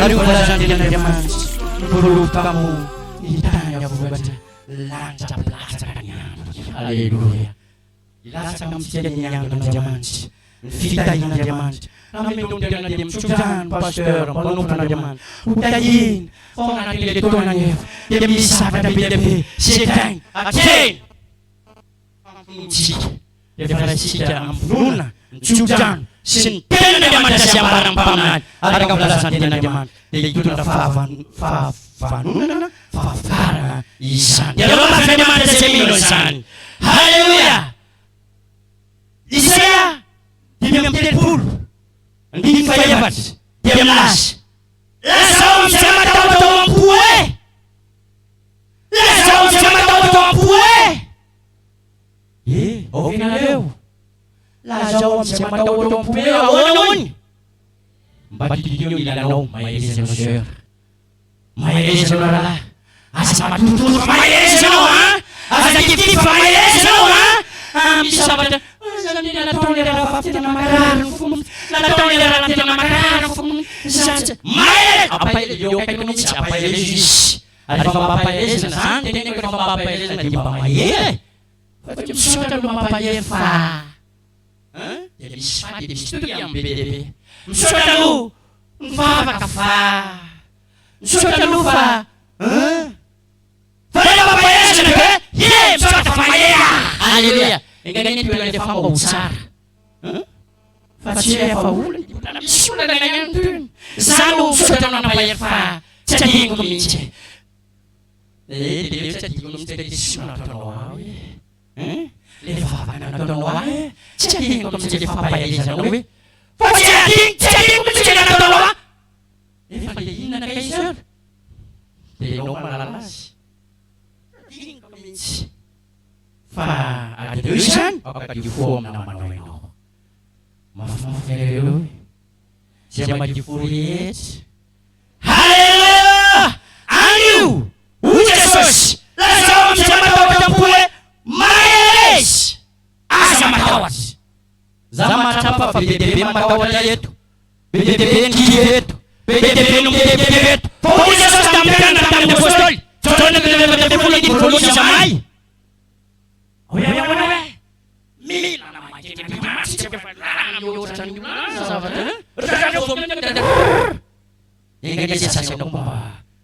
Daripada dengan Diamantis perlu kamu ditanya bukan lancar pelajarannya. Haleluya. Ilasa kamu sejadinya yang dengan Diamantis. Fita yang Diamantis. Kami dengan Diamantis. Sujan pastor penuh dengan Diamantis. Utayin. Orang yang itu nanya. Dia bisa pada BDP. Sedang. Akin. Dia versi dalam Bruna. Sujan. Sinten Diamantis yang barang paman. Ada kebelasan dengan Diamantis. Dia itu ada Fafara Isan. Dia lupa Diamantis seminusan. Haleluya. Isaya. Dia memperpul. Dia fayabat. Dia melas. Lasaum sama tahu pue. Lasaum sama tahu pue. Oke na leo. Lasaum sama tahu pue. Awon. Bati yung ilanaw, may ilisensyor. May ilisensyor na. Asa matutur, may ilisensyor ha? Asa kitip, may ilisensyor ha? Bisa ba na? Hindi na natawin na rapapti na makararang fumum. Natawin na rapapti na makararang fumum. May! Apay yung kay kumis, apay ilis. At mapapay ilis na saan? Tinig ko mapapay ilis na di ba may Pati suka ka lumapay fa. Jadi fa, di studi ang BDP. Suka lu, fa fa. Suka lu fa. Fa mapapay ilis na ba? Ye, suka fa ya. Haleluya. Ganyan tulang dia fama usar. Facia faula, sudah dengan tu. Selalu sudah nak bayar fa. Jadi aku minci. Dia jadi aku minci dari sana tahu. Lepas mana tahu? Jadi aku minci fa bayar di sana. Facia jadi aku minci dari tahu. Lepas dia nak kaisar. Dia normal lalas. Jadi aku minci. Fa ada tulisan apakah di form nama no. Maaf haleluya. Siapa di furiet? Haleluya. Anu. Jesus. Langsung sama tahu pule. Maes. Asa matawas. Zama tapa BDB matawas itu. BDB itu. BDB no BDB. Fokus Jesus tampilkan dalam apostol. Contohnya BDB pule di promosi samai. Oh ya mana? Mila nama jadi masih cepat larang yuran yuran sahabat. Raja umumnya ada. Ini dia saya nombor.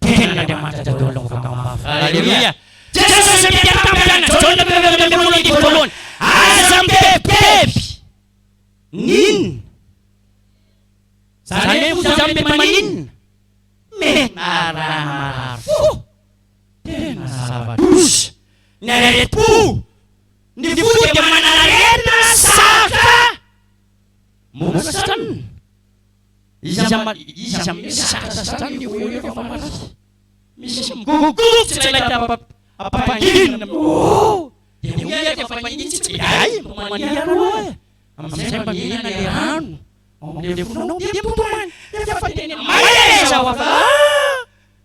Kena ada mata tolong kamu. Haleluya. Jesus setiap tampilan contoh mulai di kolon. Azam pep. Nin. Sana pun sampai manin. Marah. Kena sahabat. Neret pu. Dibuat yang mana arena saka musan Isam saka di uyur kemaras misam gugup selera apa ini dia dia apa ini cedai pemanian loh saya bagian aliran dia pun dia paten mana sawah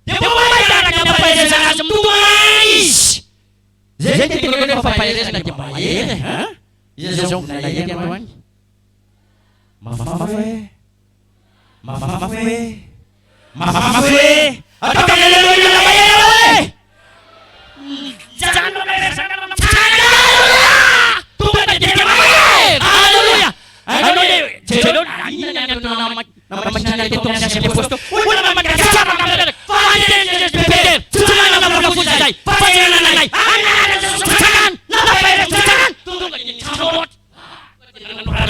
dia pemain darahnya apa yang sangat semtuais. Jadi kalau papai dia nak jemaah, ha? Ia jom nak layan tuan. Maaf. Atau kalau dia nak bayar, jangan lupa. Tuhan jadi jemaah. Haleluya. Jadon, nama macam itu tuan saya lepas tu. Nama macam siapa nama? Faham betul. Tuhan nama kamu saja. Faham nama.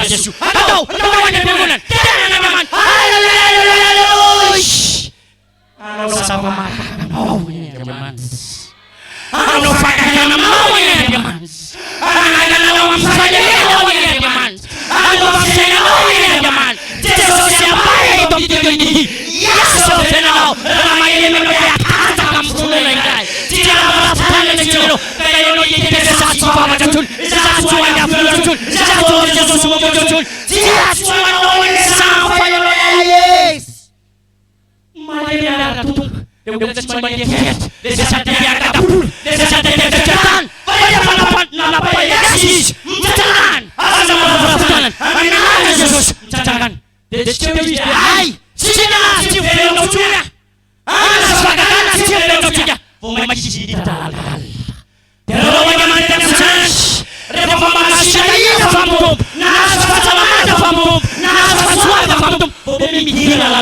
Yesus. Atau lawan bangunan. Jangan lawan. Haleluya. Kalau sama mau teman. Kalau pakai mau teman. Ada lawan saja lawan teman. Kalau pakai lawan teman. Yesus siapa itu ini? Yesus kenal. Nama ini memang kamu mulai. Tidak berapa lagi. Kayak ini sesuatu macam tu. Sesuatu yang betul. Sesuatu yang semua betul. Tidak cuma orang sampai yes. Mari ada tutung. Dia cuma dia ket. Dia sadar dia kata pul. Dia sadar dia jalan. Banyak palapan napa Yesus. Jalan. Jalan. Yesus. Jalan. Dia cuma dia. Hai. Sini. Sini.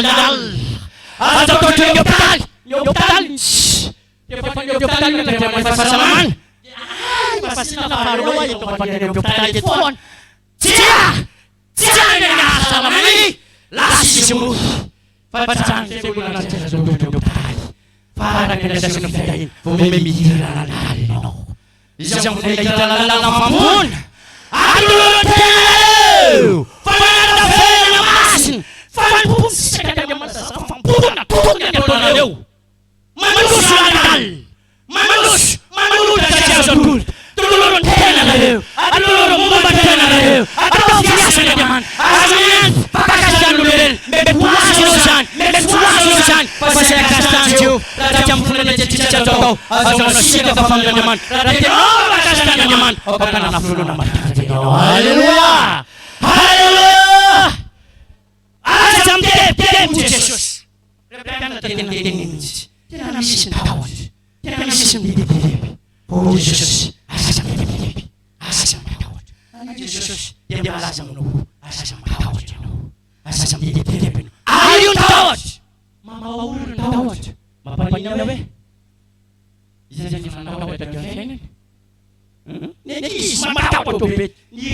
Dal. Atau tujuh nyoptal. Dia pakai nyoptal ni dia main pasaman. Pasti nak faru aja tu pakai nyoptal je tuan. Cia ni asal ni. Lasi semua. Pasan semua nak nyoptal. Para kena sudah fadain. Pemimpinan no. Isang fadain la mamun. Aduh tahu. Fada fena masin. Fan pun sekadar masa pun nak Manus dah jauh turun tena leu. Aduh mumbat tena leu. Aduh biasa zaman. Aman pakasan dulu. Mepuasan. Pasal kastanju. Macam pun ada cincin jatuh. Asal nasihat kafam zaman. Rati pakasan zaman. Bukan anak dulu nama. Haleluya. Asam tep Jesus. Repkan tin. Tidak misi tahu. Tidak misi bibi. Oh Jesus. Asam tahu. Jesus. Dia asam nu. Asam tahu. Asam bibi. Ayun tahu. Mama urun tahu. Mapanya be. Jadi tahu dia. Ni mama tahu tu be. Ni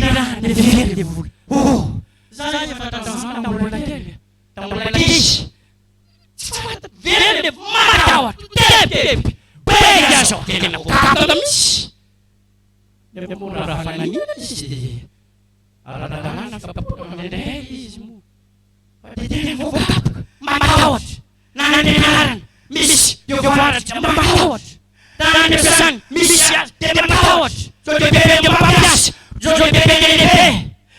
dia. Oh. Saya kata tahu lagi. Tahu lagi. Verde mata. Tep. Bega só. Kena kata mis. Dia murah fanani sih. Ada kapal semua. Dia mata. Nanan. Mis. Yo farat mata. Nanan pesan. Mis ya. Dia mata. So dia papas. So dia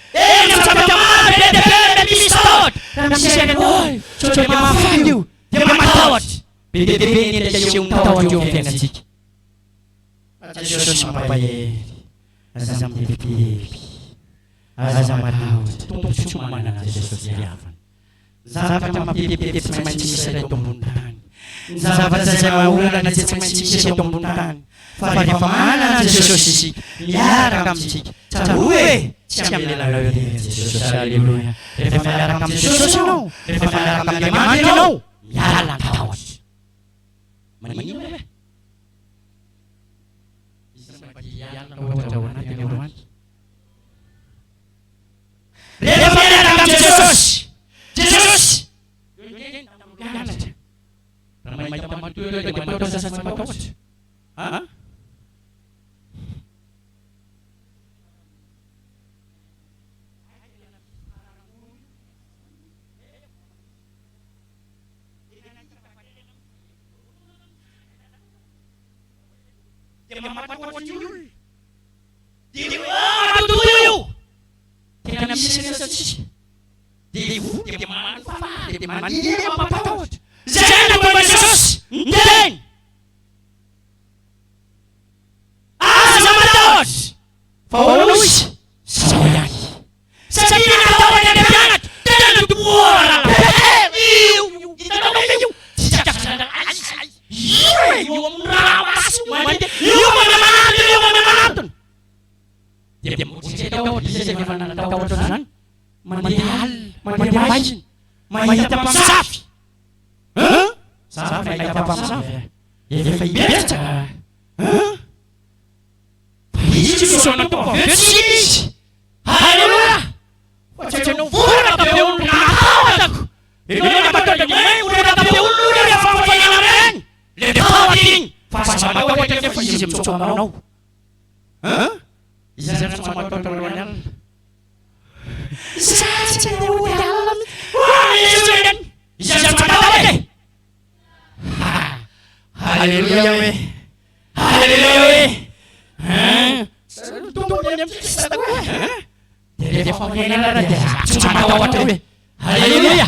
não sabe chamar, ele mistot. Não sei oi. Só que mama falho. Dia matawat. PDB ni dia yung tawat yung fenasik. Jesus sampai azam PDB. Azam matawat. Tung cuma na Jesus diavan. Zapat sama PDB sama cisa da tumbuntan. Zapat sama ulan na sama cisa tumbuntan. Fari famana Jesus sisi. Ya rakam sik. Caruwe. Siam lalu Jesus haleluya. Refamara rakam Jesus no. Refamara rakam demani no. Ya lang tawat. Manino be. Isa pagi ya lang tawat na tinuruan. Refamara rakam Jesus. Ramai macam tu dia macam dosa sama tawat. Ha? Dia memakan jul. Dia tuyul. Dia nak sesi. Dia manfaat. Dia manfaat. Jangan buat Jesus. Jangan. Azamatos. Faulus. Sayang. Saya nak tahu yang dia jangan. Jangan buat. Kita tak tahu. Sejak sedang asal. Yung rawas. Yung mananatun. Dia mesti tahu dia mana tahu tuan. Mandihal. Mayat saf. Saf mayat saf. Dia biasa. Jesus on the top. Haleluya. Wacha no fura pa pe un nakawat. Ino na ba to ni una pa pe un lugar ya fa pa namen. Le de pawating. Fa sa ba to ke fa sim so no. Isa sama to to Isa Haleluya we. Dia Haleluya.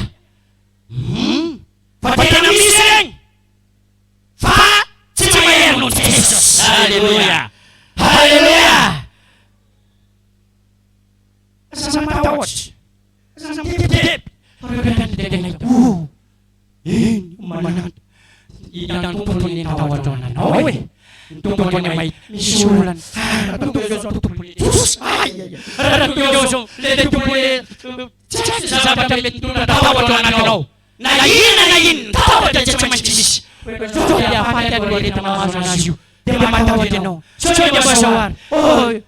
Pakai miseng. Fa cuma non Jesus. Haleluya. Sama tawat. Sama tip. Mana? Idan tumpul ni tawat donan. Owe. Tumpul ni may misulan. Tumpul ni. Tumpul ni. Sabat damit tuna tawat donan no. na inona tahotra tsy maintsy misy sao dia afaty ary rehetra mahazo anazy io dia matahotra ianao sao dia mahazoary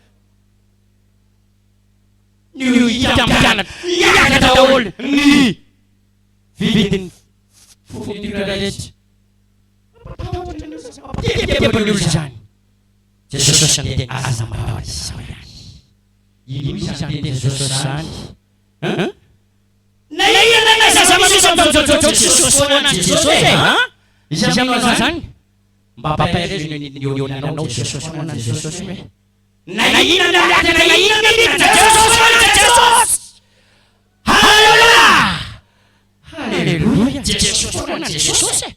ny hita mpianatra iaka daholo ny vidiny fotiraretsy tebany olo zany Jesosy ny teny aza matahotra izao ihany ino izany teny Jesosy zany na inona na zaza misy Jesosy fonanany Jesosy izy aminao zany mba pampahirezy ionanao Jesosy fonanany Jesosy hoe na inona na inona Jesosy fonanany Jesosy halleluja halleluja Jesosy fonanany Jesosy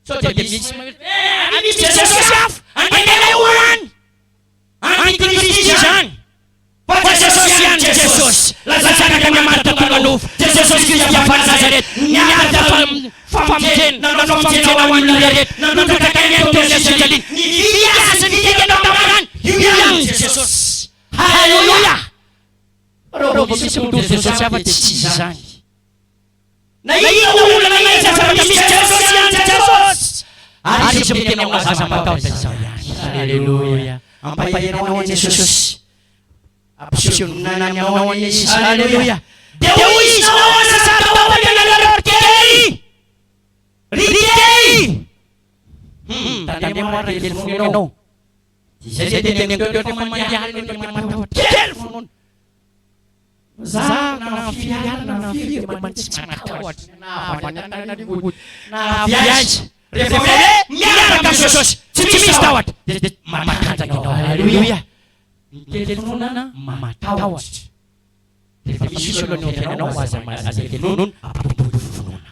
sao dia misy misy Jesosy hafa andeha hoany antikristy zany fa Jesosy ihany Jesosy lazanaka namarotokana nofo Jesosy Kristy avy Nazareta niaraka famojena nanao famojena ho an'ny rehetra nanondraka ny entosiajaliny ny fiasy niteganao tamarany io ihany Jesosy halleluja rô misy mito Jesosy hafa dia tsy zany na ino olana na izy afa misy Jesosy ihany Jesosy ary izy miteny aminao aza matahotra izao ihany halleluja ampahirinao an'i Jesosy apsionananao an'i Jesosy halleluja dia hoy izy nao anasatahotra na lorkely rikely tandemara kely fonenao izay dia tenentoetra mandialina dia matahotra kely fonono za na fiarina na firy mantsy matahotra na viazy rehefa hoe miaraka amin'ny Jesosy tsy misy tahotra dia matanjaka ianao halleluja mitely fonona matahotra rehefa misy olo ny tenanao aza kely fonono ampitombony fonona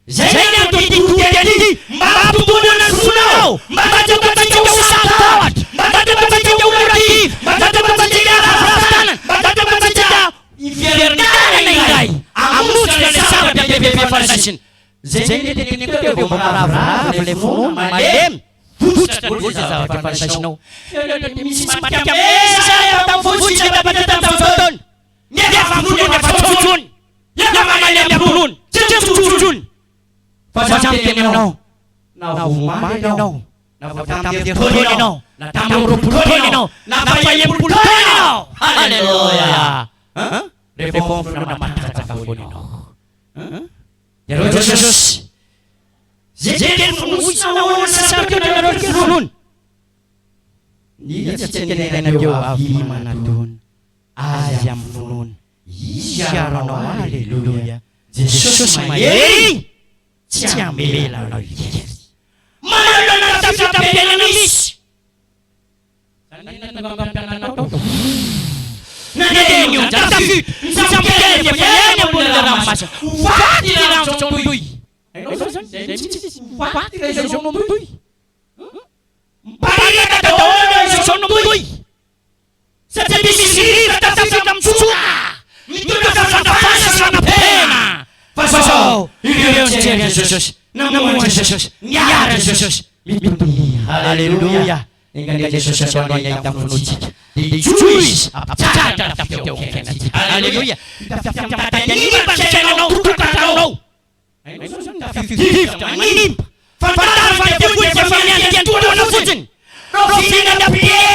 zay ny antotikoty mba ampitombonana ny fonao mba matahotra usatahotra mba matahotra oladiv mba matahotra arafatanana mba matahotra iverinana indray amotsika le zavatra bebe farisina zay ny teneniko teo dia maravoravo le fono malemy fotsitra daholo zay zavatra farisinao misy matiameza tamfotsika tatamfotoany miafa fonony afa tsotsony iaka mamaly amin'ny fonony tsy tsotsony fa samy teny aminao na vomaly ianao na tam'y taona ianao na tam'y roapolo taona ianao na fahaempolo taona ianao halleluja rehefa fonona matanjaka foana ianao Yeroo Jesosy zay teny fonosina sasaketra nareo fonony ny tsy tenenanareo avy manatony azy amin'ny fonony izy aranao halleluja Jesosy mahery tsy amelanao ikery manalana tafitapenana misy naneny io tafit nsampikely efaeny ambony le ranomasina vaty le rano tsondoy vaty le zonondoy mparaka daholo le zonondoy satria misy riva tafita mitsoka mitondra fandafana sanapena fa sao ireo nijery Jesosy namoana Jesosy niara Jesosy mitondoy halleluja ingania Jesosy asoanao ahita amin'ny fonotsika dia joizy apitsaratra tafiteo fiainatsika halleluja tafiafiamataniba fiainanao tokantanao hivitra manimba fantarafana tevoika fa miandiantoana fotsiny ro fihinana pie